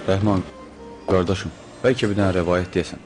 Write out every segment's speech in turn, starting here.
Rəhman, qardaşım, bəlkə bir dənə rəvayət deyəsən.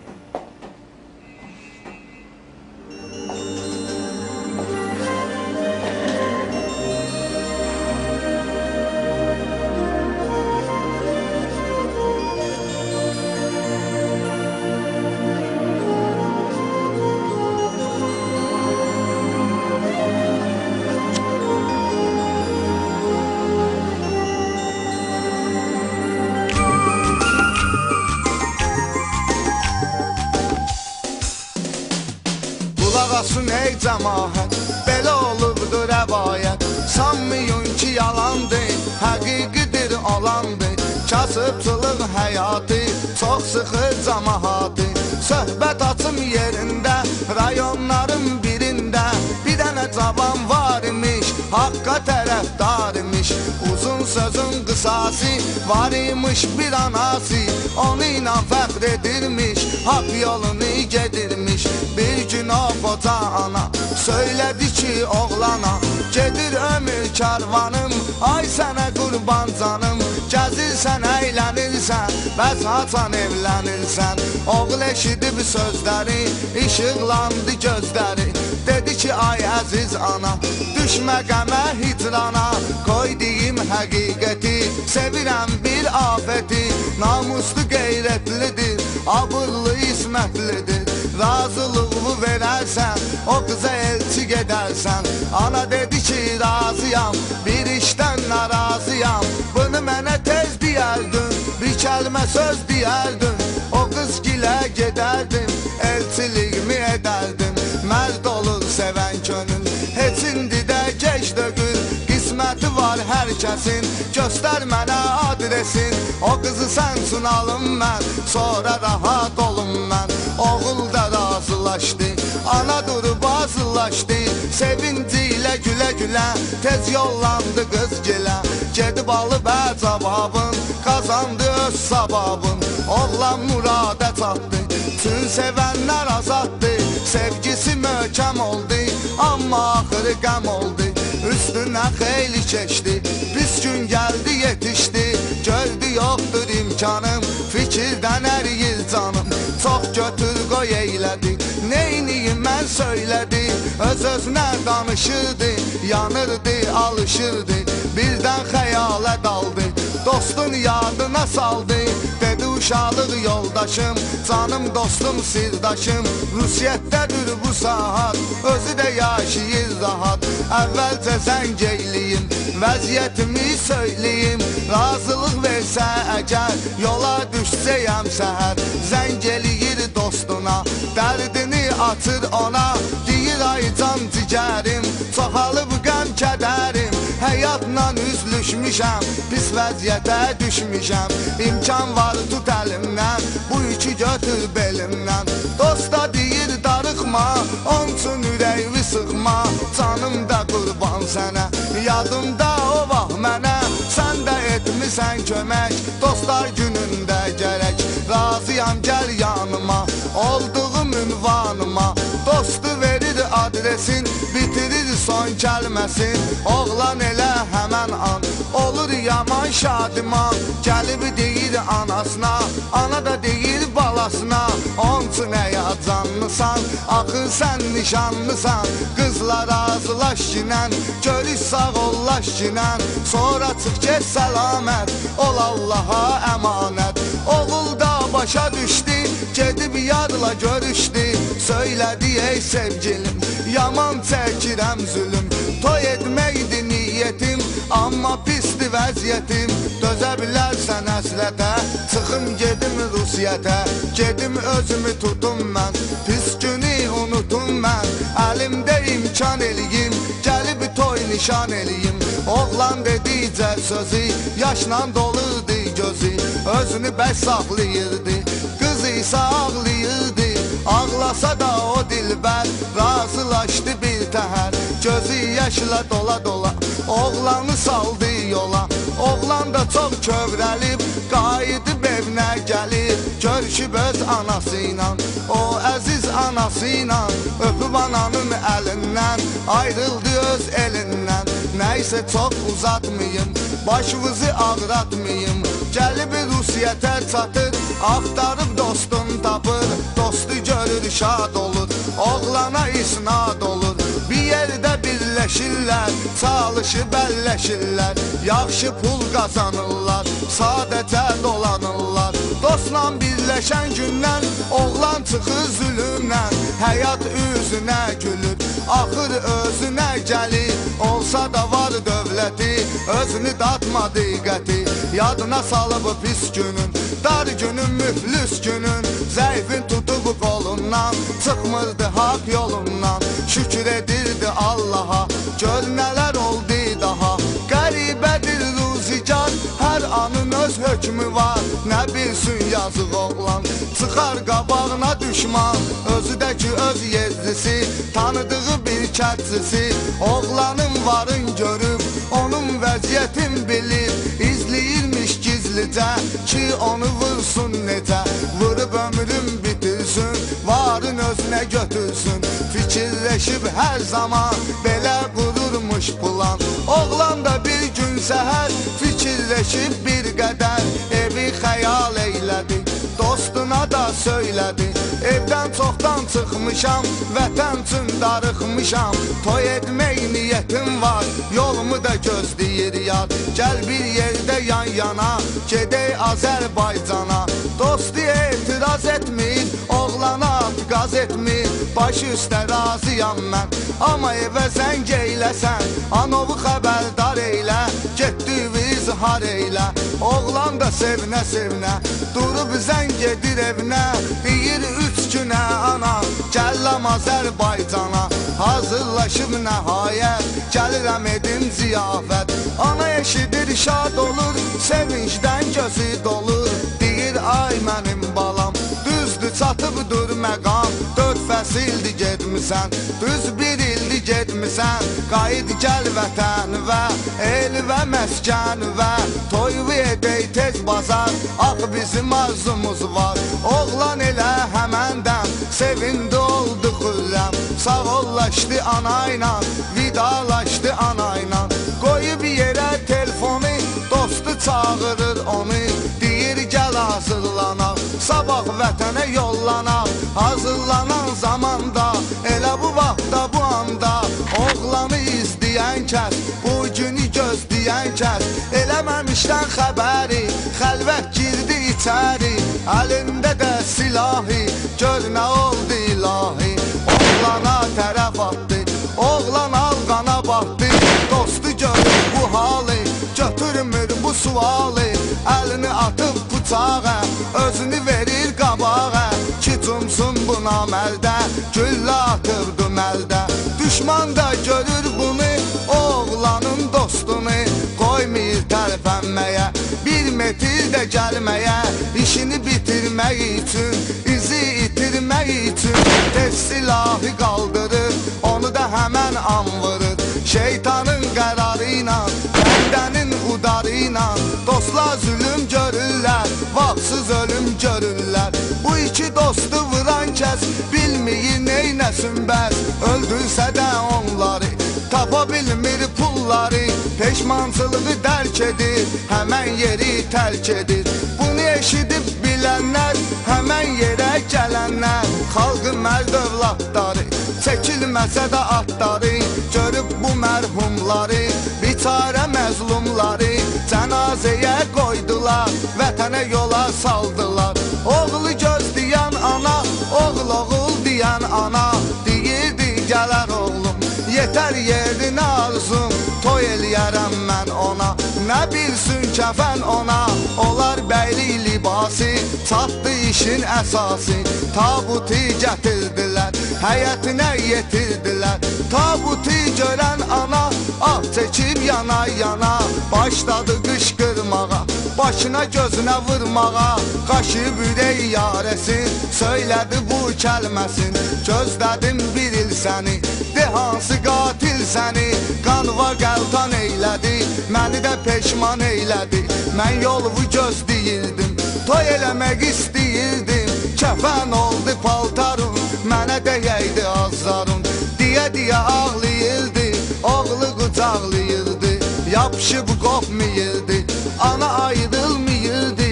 Qulaqasın ey cəmaət, belə olubdur rəvayət. Sanmayın ki yalandır, həqiqidir olandır. Kasıbçılıq həyatı, çox sıxır cəmaatı. Söhbət açım yerində, rayonların birində. Bir dənə cavan var imiş, haqqa tərəfdar imiş. Uzun sözün qısası, var imiş bir anası. Onu ilə fəxr edirmiş, haqq yolunu gedirmiş. Bir gün o qoca ana söylədi ki oğlana, gedir ömür karvanım, ay sənə qurban canım. Gəzirsən, əylənirsən, bəs haçan evlənirsən. Oğul eşidib sözləri, işıqlandı gözləri. Dedi ki ay əziz ana, düşmə qəmə hicrana. Qoy deyim həqiqəti, sevirəm bir afəti. Namuslu qeyrətlidir, abırlı ismətlidir. Razılığımı verərsən, o qıza elçi gedərsən. Ana dedi ki razıyam, bir işdən narazıyam. Bunu mənə tez deyərdin, bir kəlmə söz deyərdin. O qız gilə gedərdim, elçiliğimi edərdim. Mərd olur sevən könül, heç indi də geç dögül. Qisməti var hər kəsin, göstər mənə adresin. O qızı sən sunalım mən, sonra rahat olum mən. Oğul da razılaşdı, ana durub azılaşdı. Sevinci ilə gülə gülə, tez yollandı qız gilə. Gedib alıb cavabın, qazandı öz savabın. Oğlan muradə çatdı, tüm sevənlər azaddı. Sevgisi möhkəm oldu, amma axırı qəm oldu. Üstünə xeyli keçdi, pis gün gəldi yetişdi. Gördü yoxdur imkanım, fikirdən əriyir canım. Çox götür qoy eylədi, neyniyim mən söylədi. Öz-özünə danışırdı, yanırdı, alışırdı. Birdən xəyalə daldı, dostun yadına saldı. Dedi uşaqlıq yoldaşım, canım dostum sirdaşım. Rusiyyətdədir bu saat, özü də yaşayır rahat. Əvvəlcə zəng eyliyim, vəziyyətimi söyleyim. Razılıq versə əgər, yola düşsəyəm səhər. Zəng eləyir dostuna, dərdini açır ona. Deyir ay can cigərim, çoxalıb qəm kədərim. Həyatla üzlüşmüşəm, pis vəziyyətə düşmüşəm. İmkan var tut əlimdən, bu yükü götür belimdən. Dosta deyir darıxma, onun üçün ürəyimi sıxma. Canım da qurban sənə, yadımda o vaxt mənə. Sən də etmisən kömək, dostlar günündə gərək. Razıyam gəl yanıma, olduğum ünvanıma. Dostu verir adresin, bitirir son kəlməsin. Oğlan elə həmən an, olur yaman şadiman. Gəlib deyir anasına, ana da deyir balasına. Onun üçün əyacanlısan, axı sən nişanlısan. Qızla razılaş ginən, görüş sağ ollaş ginən. Sonra çıx get səlamət, ol Allaha əmanət. Oğul da başa düşdü, gedib yadla görüşdü. Söylədi ey sevgilim, yaman çəkirəm zülüm. Toy etməkdi niyyətim, amma pisdi vəziyyətim. Dözə bilərsən həsrətə, çıxım gedim Rusiyyətə. Gedim özümü tutum mən, pis günü unutum mən. Əlimdə imkan eləyim, gəlib toy nişan eləyim. Oğlan dedikcə sözü, yaşla dolurdu gözü. Özünü bəs saxlayırdı, qız isə ağlayırdı. Ağlasa da o dilbər, razılaşdı bir təhər. Gözü yaşla dola dola, oğlanı saldı yola. Oğlan da çox kövrəlib, qayıdıb evinə gəlib. Görüşüb öz anası ilə, o əziz anası ilə. Öpüb ananın əlindən, ayrıldı öz elindən. Nəysə çox uzatmayım, başınızı ağratmayım. Gəlib xüsusiyyətə çatır, axtarıb dostun tapır, dostu görür şad olur, oğlana isnad olur. Bir yerdə birləşirlər, çalışıb əlləşirlər, yaxşı pul qazanırlar, sadəcə dolanırlar. Dostla birləşən gündən oğlan çıxır zülümdən, həyat üzünə gülür, axır özünə gəlir. Olsa da var dövləti, özünü datma diqqəti, yadına salıb pis günün, dar günün, müflüs günün. Zəifin tutub qolundan, çıxmırdı haq yolundan, şükür edirdi Allaha, gör nələr oldu daha. Qəribədir ruzigar, hər anın öz hökmü var, nə bilsin yazıq oğlan, çıxar qabağına düşman, özü də ki öz yezdisi, tanıdığı bir kətçisi. Oğlanın varın görüb, onun vəziyyətin bilir, izləyirmiş gizlicə ki onu vursun necə, vurub ömrün bitirsin, varın özünə götürsün. Fikirləşib hər zaman belə qururmuş plan, oğlan da bir gün səhər fikirləşib bir qədər, evi xəyal eylədi, dostuna da söylədi. Evdən çoxdan çıxmışam, vətən üçün darıxmışam, toy etmək niyyətim var, yolumu da gözləyir yar. Gəl bir yerdə yan yana, gedək Azərbaycana. Dostu etiraz etmir, oğlana qaz etmir, baş üstə razıyam mən. Amma evə zəng eyləsən, anovu xəbərdar eylə, getdi izhar eylə. Oğlan da sevinə sevinə, durub zəng edir evinə, deyir 3 günə ana, gələm Azərbaycana. Hazırlaşıb nəhayət, gəlirəm edim ziyafət. Ana eşidir şad olur, sevincdən gözü dolur, deyir ay mənim balam, düzdür çatıbdır məqam. 4 fəsildir getmisən, düz 1 ildir getmisən, qayıt gəl vətənvə, el və məskənvə, toyvu edək tez bazar, ax bizim arzumuz var. Oğlan elə həməndən sevindi oldu xürrəm, sağollaşdı anayla, vidalaşdı anayla. Qoyub yerə telefonu, dostu çağırır onu, deyir gəl hazırlanaq, sabah vətənə yollanaq. Hazırlanan zamanda, elə bu vaxtda bu anda, oğlanı izləyən kəs, bu günü gözləyən kəs, eləməmişdən xəbəri, xəlvət girdi içəri, əlində də silahı, gör nə oldu ilahi. Oğlana tərəf atdı, oğlan alqana batdı, dostu görür bu halı, götürmür bu sualı, əlini atıb bıçağa, özünü verir qabağa, ki cumsun buna məldə, güllə atıbdı məldə. Düşman da görür bunu, oğlanın dostunu, qoymayır tərpənməyə, 1 metr də gəlməyə, işini bitirmək üçün, izi itirmək üçün, tez silahı qaldırır, onu da həmən an vurur. Şeytanın qərarı ilə, bəndənin udarı ilə, dostlar zülüm görürlər, vaxtsız ölüm görürlər. Bu iki dostu vuran kəs bilmir neynəsin bəs, öldürsə də onları, tapa bilmir pulları, peşmançılığı dərk edir, həmən yeri tərk edir. Bunu eşidib bilənlər, həmən yerə gələnlər, xalqı mərd övladları, çəkilməsə də atları, görüb bu mərhumları, biçarə məzlumları, cənazəyə qoydular, vətənə yola saldılar. Oğlu gözləyən ana, oğul deyən ana, deyirdi gələr oğlum, yetər yerinə arzum, toy eləyərəm mən ona. Nə bilsin kəfən ona, olar bəylik libası, çatdı işin əsası. Tabutu gətirdilər, həyətinə yetirdilər, tabutu görən ana, ah çəkib yana yana, başladı qışqırmağa, başına gözünə vurmağa, qaşıb ürək yarəsin, söylədi bu kəlməsin. Gözlədim bir il səni, de hansı qatil səni, qanva qəltan eylədi, məni də peşman eylədi. Mən yolumu gözləyirdim, toy eləmək istəyirdim, kəfən oldu paltarım, mənə dəyəydi azlarım. Deyə ağlayırdı, oğlu qucaqlayırdı, yapışıb qopmayırdı, ana ayrılmayırdı,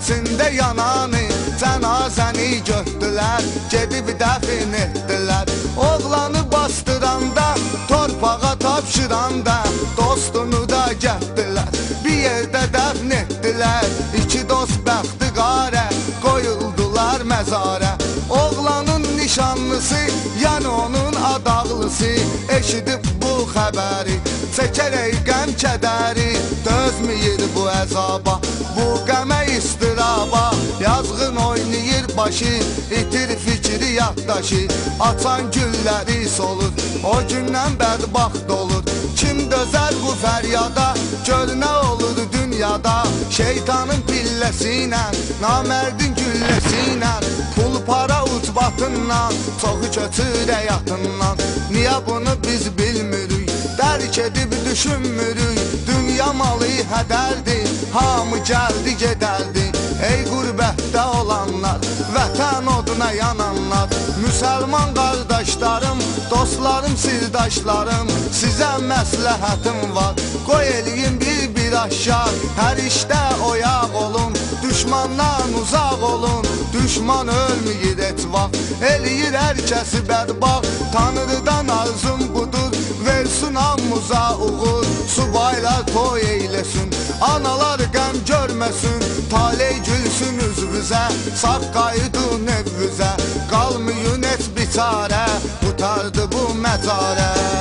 içində yananı cənazəni götdülər, gedib dəfin etdilər. Oğlanı bastıranda, torpağa tapşıranda dostunu da gətdilər, bir yerdə dəfn etdilər. İki dost bəxti qarə qoyuldular məzarə. Oğlanın nişanlısı, yəni onun adaqlısı eşidib bu xəbəri, çəkərək qəm kədəri, dözməyir bu əzaba, bu qəmə istiraba. Yazğın oynayır başı, itir fikri yaddaşı, açan gülləri solur, o gündən bədbaxt olur. Kim dözər bu fəryada, gör nə olur dünyada. Şeytanın pilləsinə, namərdin gülləsilə, pul para ucbatından, çoxu kötür həyatından. Niyə bunu biz bilmirik, dərk edib düşünmürük. Dünya malı hədərdir, hamı gəldi gedərdi. Ey qürbətdə olanlar, vətən oduna yananlar, müsəlman qardaşlarım, dostlarım, sirdaşlarım, sizə məsləhətim var. Qoy eləyin bir aşağı, hər işdə oyaq olun, düşmandan uzaq olun. Düşman ölməyir etvað, eləyir hər kəsi bədbaxt. Tanrıdan arzum budur, versin hamımıza uğur. Subaylar toy eyləsin, analar qəm görməsin, taley gülsün üzvüzə, sağ qayıdın evvüzə. Qalmayın et biçarə, qutardı bu məcarə.